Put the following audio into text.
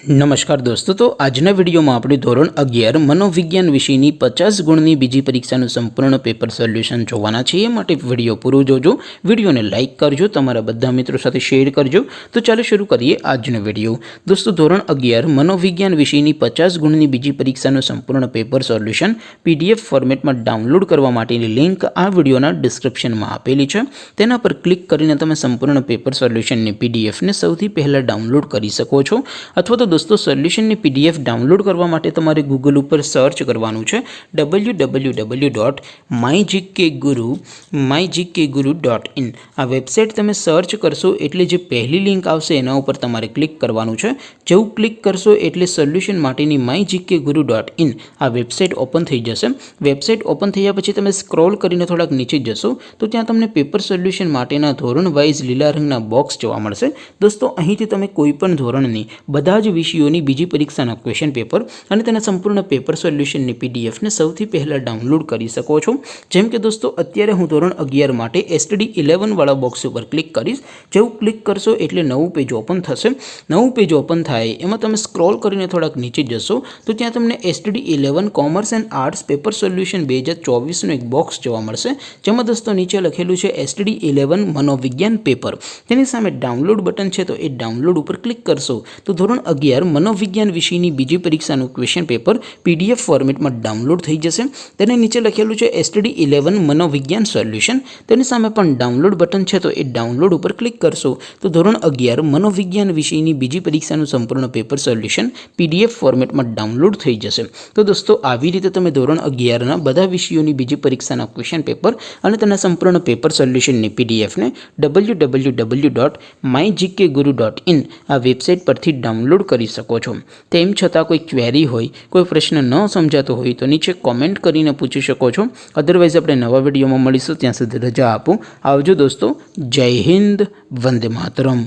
नमस्कार दोस्तों, तो आजना वीडियो में આપણે ધોરણ 11 મનોવિજ્ઞાન વિષયની 50 ગુણની બીજી પરીક્ષાનું સંપૂર્ણ પેપર સોલ્યુશન જોવાના છે। એ માટે વિડિયો પૂરો જોજો, વિડિયોને લાઈક કરજો, તમારા બધા મિત્રો સાથે શેર કરજો। તો ચાલો શરૂ કરીએ આજનો વિડિયો। દોસ્તો, ધોરણ 11 મનોવિજ્ઞાન વિષયની 50 ગુણની બીજી પરીક્ષાનું સંપૂર્ણ પેપર સોલ્યુશન PDF ફોર્મેટમાં ડાઉનલોડ કરવા માટેની લિંક આ વિડિયોના ડિસ્ક્રિપ્શનમાં આપેલી છે। તેના પર ક્લિક કરીને તમે સંપૂર્ણ પેપર સોલ્યુશનની PDF ને સૌથી પહેલા ડાઉનલોડ કરી શકો છો। અથવા તો दोस्तों सोल्यूशन ने PDF डाउनलॉड करवा माटे तमारे गूगल पर सर्च करवानुं छे www.mygkguru.in। आ वेबसाइट तमे सर्च करशो एटले जे पहली लिंक आवशे एना उपर तमारे क्लिक करवानुं छे। जेवुं क्लिक करशो एटले सोल्यूशन माटेनी mygkguru.in आ वेबसाइट ओपन थई जशे। वेबसाइट ओपन थया पछी तमे स्क्रॉल करीने थोड़ाक नीचे जशो तो त्यां तमने पेपर सोल्यूशन माटेना धोरण वाइज लीला रंगना बॉक्स जोवा मळशे। दोस्तों, અહીંથી તમે કોઈપણ ધોરણની બધા જ વિષયોની બીજી પરીક્ષાના ક્વેશ્ચન પેપર અને તેના સંપૂર્ણ પેપર સોલ્યુશનની PDF ને સૌથી પહેલા ડાઉનલોડ કરી શકો છો। જેમ કે દોસ્તો, અત્યારે હું ધોરણ 11 માટે STD 11 વાળા બોક્સ ઉપર ક્લિક કરીશ। જેવું ક્લિક કરશો એટલે નવું પેજ ઓપન થશે। નવું પેજ ઓપન થાય એમાં તમે સ્ક્રોલ કરીને થોડાક નીચે જશો તો ત્યાં તમને STD 11 commerce and arts paper solution 2024 નું એક બોક્સ જોવા મળશે। જેમાં દોસ્તો નીચે લખેલું છે STD 11 મનોવિજ્ઞાન પેપર। તેની સામે ડાઉનલોડ બટન છે, તો એ ડાઉનલોડ ઉપર ક્લિક કરશો તો ધોરણ 11 मनोविज्ञान विषयनी बीजी परीक्षाનું क्वेश्चन पेपर PDF फॉर्मेट में डाउनलॉड थई जशे। तेने नीचे लखेलुं छे STD 11 मनोविज्ञान सोल्यूशन। तेनी सामे पण डाउनलॉड बटन छे, तो ए डाउनलॉड पर क्लिक करशो तो धोरण 11 मनोविज्ञान विषयनी बीजी परीक्षाનું संपूर्ण पेपर सोल्यूशन PDF फॉर्मेट में डाउनलॉड थई जशे। तो दोस्तों, આવી રીતે તમે ધોરણ 11 ના બધા વિષયોની બીજી પરીક્ષાના ક્વેશ્ચન પેપર અને તેના સંપૂર્ણ પેપર સોલ્યુશનની PDF ને www.mygkguru.in આ વેબસાઇટ પરથી ડાઉનલોડ કરી શકો છો। તેમ છતાં કોઈ ક્વેરી હોય, કોઈ પ્રશ્ન ન સમજાતો હોય તો નીચે કોમેન્ટ કરીને પૂછી શકો છો। અધરવાઇઝ આપણે નવા વિડીયોમાં મળીશું, ત્યાં સુધી રજા આપો। આવજો દોસ્તો, જય હિન્દ, વંદે માતરમ।